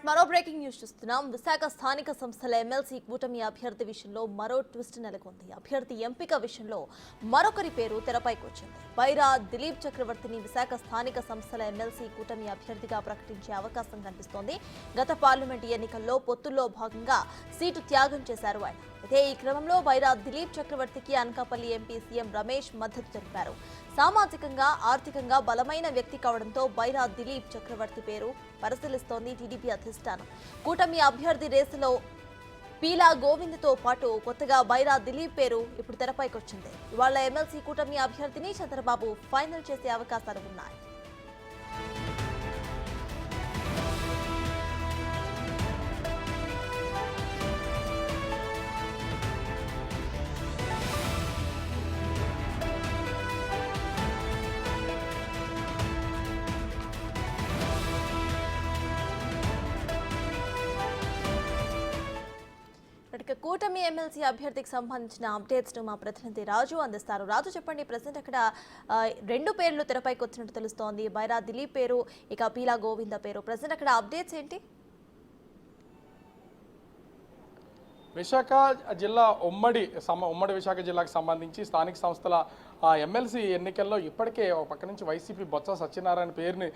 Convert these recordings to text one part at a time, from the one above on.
మరో breaking news చూస్తున్నాం. విశాఖ స్థానిక సంస్థల ఎమ్మెల్సీ కూటమి అభ్యర్థి విషయంలో మరో ట్విస్ట్ నెలకొంది. అభ్యర్థి ఎంపిక విషయంలో మరొకరి పేరు తెరపైకి వచ్చింది. బైరా దిలీప్ చక్రవర్తిని విశాఖ స్థానిక సంస్థల ఎమ్మెల్సీ కూటమి అభ్యర్థిగా ప్రకటించే అవకాశం కనిపిస్తోంది. గత పార్లమెంటు ఎన్నికల్లో పొత్తుల్లో భాగంగా సీటు త్యాగం చేశారు ఆయన. అయితే ఈ క్రమంలో బైరా దిలీప్ చక్రవర్తికి అనకాపల్లి ఎంపీ సీఎం రమేష్ మద్దతు తెలిపారు. సామాజికంగా ఆర్థికంగా బలమైన వ్యక్తి కావడంతో బైరా దిలీప్ చక్రవర్తి పేరు పరిశీలిస్తోంది టీడీపీ అధిష్టానం. కూటమి అభ్యర్థి రేసులో పీలా గోవింద్తో పాటు కొత్తగా బైరా దిలీప్ పేరు ఇప్పుడు తెరపైకి వచ్చింది. ఇవాళ ఎమ్మెల్సీ కూటమి అభ్యర్థిని చంద్రబాబు ఫైనల్ చేసే అవకాశాలు ఉన్నాయి. కూటమి ఎమ్మెల్సీ అభ్యర్థికి సంబంధించిన అప్డేట్స్ ను మా ప్రతినిధి రాజు అందిస్తారు. రాజు, చెప్పండి, ప్రెసెంట్ అక్కడ రెండు పేర్లు తెరపైకి వచ్చినట్టు తెలుస్తోంది. బైరా దిలీప్ పేరు, ఇక పీలా గోవింద పేరు. ప్రెసెంట్ అక్కడ అప్డేట్స్ ఏంటి? విశాఖ జిల్లా ఉమ్మడి విశాఖ జిల్లాకు సంబంధించి స్థానిక సంస్థల ఎమ్మెల్సీ ఎన్నికల్లో ఇప్పటికే ఒక పక్క నుంచి వైసీపీ బొత్స సత్యనారాయణ పేరుని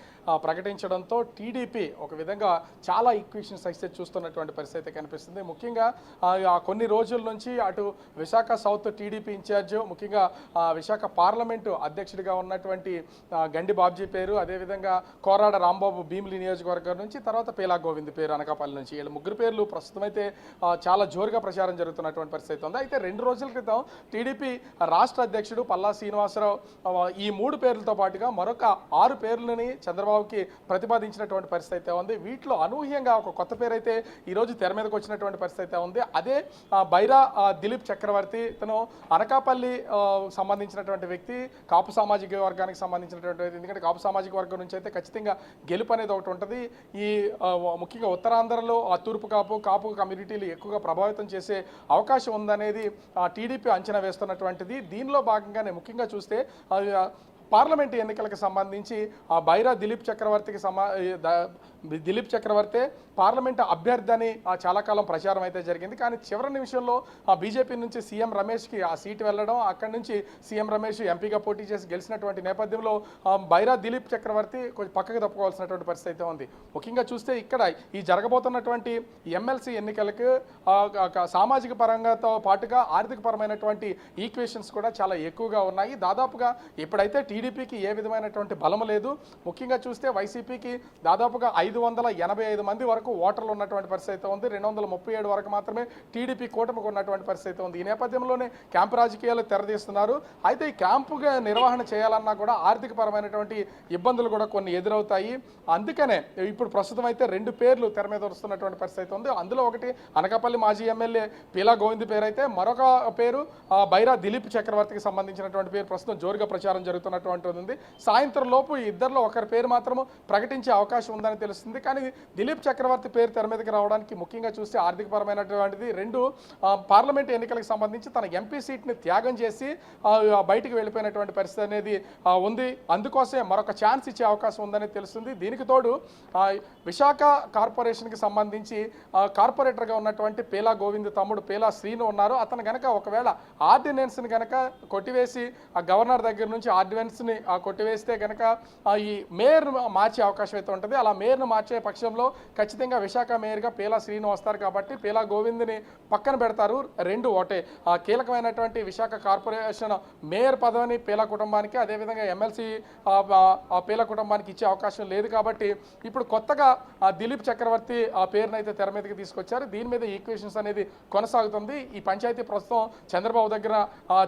ప్రకటించడంతో టీడీపీ ఒక విధంగా చాలా ఈక్వేషన్స్ అయితే చూస్తున్నటువంటి పరిస్థితి కనిపిస్తుంది. ముఖ్యంగా కొన్ని రోజుల నుంచి అటు విశాఖ సౌత్ టీడీపీ ఇన్ఛార్జ్, ముఖ్యంగా విశాఖ పార్లమెంటు అధ్యక్షుడిగా ఉన్నటువంటి గండి బాబ్జీ పేరు, అదేవిధంగా కోరాడ రాంబాబు భీమిలి నియోజకవర్గం నుంచి, తర్వాత పీలా గోవింద్ పేరు అనకాపల్లి నుంచి, వీళ్ళ ముగ్గురు పేర్లు ప్రస్తుతం అయితే చాలా జోరుగా ప్రచారం జరుగుతున్నటువంటి పరిస్థితి ఉంది. అయితే 2 రోజుల క్రితం టీడీపీ రాష్ట్ర అధ్యక్షుడు పల్లా శ్రీనివాసరావు ఈ 3 పేర్లతో పాటుగా మరొక 6 పేర్లని చంద్రబాబుకి ప్రతిపాదించినటువంటి పరిస్థితి ఉంది. వీటిలో అనూహ్యంగా ఒక కొత్త పేరు అయితే ఈరోజు తెర మీదకి వచ్చినటువంటి పరిస్థితి ఉంది. అదే బైరా దిలీప్ చక్రవర్తి. తను అనకాపల్లి సంబంధించినటువంటి వ్యక్తి, కాపు సామాజిక వర్గానికి సంబంధించినటువంటి వ్యక్తి. ఎందుకంటే కాపు సామాజిక వర్గం నుంచి అయితే ఖచ్చితంగా గెలుపు అనేది ఒకటి ఉంటుంది. ఈ ముఖ్యంగా ఉత్తరాంధ్రలో తూర్పు కాపు కమ్యూనిటీలు ఎక్కువగా ప్రభావితం చేసే అవకాశం ఉందనేది టీడీపీ అంచనా వేస్తున్నటువంటిది. దీనిలో భాగంగానే ముఖ్యంగా చూస్తే పార్లమెంటు ఎన్నికలకు సంబంధించి బైరా దిలీప్ చక్రవర్తి పార్లమెంటు అభ్యర్థి అని చాలా కాలం ప్రచారం అయితే జరిగింది. కానీ చివరి నిమిషంలో బీజేపీ నుంచి సీఎం రమేష్కి ఆ సీటు వెళ్ళడం, అక్కడి నుంచి సీఎం రమేష్ ఎంపీగా పోటీ చేసి గెలిచినటువంటి నేపథ్యంలో బైరా దిలీప్ చక్రవర్తి కొంచెం పక్కకు తప్పుకోవాల్సినటువంటి పరిస్థితి అయితే ఉంది. ముఖ్యంగా చూస్తే ఇక్కడ ఈ జరగబోతున్నటువంటి ఎమ్మెల్సీ ఎన్నికలకు సామాజిక పరంగాతో పాటుగా ఆర్థిక పరమైనటువంటి ఈక్వేషన్స్ కూడా చాలా ఎక్కువగా ఉన్నాయి. దాదాపుగా ఇప్పుడైతే టీడీపీకి ఏ విధమైనటువంటి బలం లేదు. ముఖ్యంగా చూస్తే వైసీపీకి దాదాపుగా 585 మంది వరకు ఓటర్లు ఉన్నటువంటి పరిస్థితి ఉంది. 237 వరకు మాత్రమే టీడీపీ కూటమికి ఉన్నటువంటి పరిస్థితి ఉంది. ఈ నేపథ్యంలోనే క్యాంపు రాజకీయాలు తెరదీస్తున్నారు. అయితే ఈ క్యాంపుగా నిర్వహణ చేయాలన్నా కూడా ఆర్థిక పరమైనటువంటి ఇబ్బందులు కూడా కొన్ని ఎదురవుతాయి. అందుకనే ఇప్పుడు ప్రస్తుతం అయితే 2 పేర్లు తెర మీద వస్తున్నటువంటి పరిస్థితి ఉంది. అందులో ఒకటి అనకాపల్లి మాజీ ఎమ్మెల్యే పీలా గోవింద్ పేరు అయితే, మరొక పేరు బైరా దిలీప్ చక్రవర్తికి సంబంధించినటువంటి పేరు ప్రస్తుతం జోరుగా ప్రచారం జరుగుతున్నటువంటి ఉంది. సాయంత్రం లోపు ఈ ఇద్దరిలో ఒకరి పేరు మాత్రము ప్రకటించే అవకాశం ఉందని తెలుస్తుంది. కానీ దిలీప్ చక్రవర్తి పేరు తెర మీదకి రావడానికి ముఖ్యంగా చూస్తే ఆర్థిక పరమైనటువంటిది. 2 పార్లమెంట్ ఎన్నికలకు సంబంధించి తన ఎంపీ సీట్ని త్యాగం చేసి బయటికి వెళ్ళిపోయినటువంటి పరిస్థితి అనేది ఉంది. అందుకోసమే మరొక ఛాన్స్ ఇచ్చే అవకాశం ఉందని తెలుస్తుంది. దీనికి తోడు విశాఖ కార్పొరేషన్కి సంబంధించి కార్పొరేటర్గా ఉన్నటువంటి పీలా గోవింద్ తమ్ముడు పీలా శ్రీను ఉన్నారు. అతను కనుక ఒకవేళ ఆర్డినెన్స్ని కనుక కొట్టివేసి గవర్నర్ దగ్గర నుంచి ఆర్డినెన్స్ని కొట్టివేస్తే కనుక ఈ మేయర్ను మార్చే అవకాశం అయితే ఉంటుంది. అలా మేయర్ను మార్చే పక్షంలో ఖచ్చితంగా విశాఖ మేయర్గా పీలా శ్రీను వస్తారు. కాబట్టి పీలా గోవింద్ని పక్కన పెడతారు. 2 ఒకటే. కీలకమైనటువంటి విశాఖ కార్పొరేషన్ మేయర్ పదవిని పీలా కుటుంబానికి, అదేవిధంగా ఎమ్మెల్సీ పీలా కుటుంబానికి ఇచ్చే అవకాశం లేదు. కాబట్టి ఇప్పుడు కొత్తగా దిలీప్ చక్రవర్తి పేరును అయితే తెర మీదకి తీసుకొచ్చారు. దీని మీద ఈక్వేషన్స్ అనేది కొనసాగుతుంది. ఈ పంచాయతీ ప్రస్తుతం చంద్రబాబు దగ్గర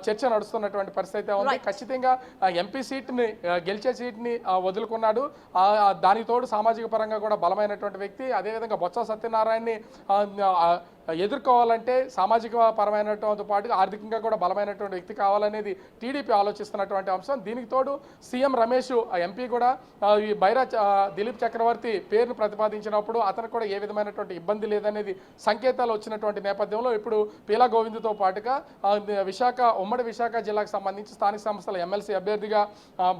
చర్చ నడుస్తున్నటువంటి పరిస్థితి ఉంది. ఖచ్చితంగా ఎంపీ సీట్ని గెలిచే సీట్ని వదులుకున్నాడు. దానికి తోడు సామాజిక పరంగా కూడా బలమైనటువంటి వ్యక్తి. అదేవిధంగా బొత్స సత్యనారాయణని ఎదుర్కోవాలంటే సామాజిక పరమైనటువంటి పాటు ఆర్థికంగా కూడా బలమైనటువంటి వ్యక్తి కావాలనేది టీడీపీ ఆలోచిస్తున్నటువంటి అంశం. దీనికి తోడు సీఎం రమేష్ ఎంపీ కూడా ఈ బైరా దిలీప్ చక్రవర్తి పేరును ప్రతిపాదించినప్పుడు అతనికి కూడా ఏ విధమైనటువంటి ఇబ్బంది లేదనేది సంకేతాలు వచ్చినటువంటి నేపథ్యంలో ఇప్పుడు పీలా గోవింద్తో పాటుగా ఉమ్మడి విశాఖ జిల్లాకు సంబంధించి స్థానిక సంస్థల ఎమ్మెల్సీ అభ్యర్థిగా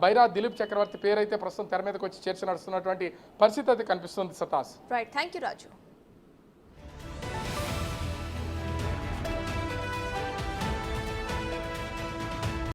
బైరా దిలీప్ చక్రవర్తి పేరైతే ప్రస్తుతం తెర మీదకి వచ్చి చర్చ నడుస్తున్నటువంటి పరిస్థితి అయితే కనిపిస్తుంది. సతాస్. Right, thank you Raju.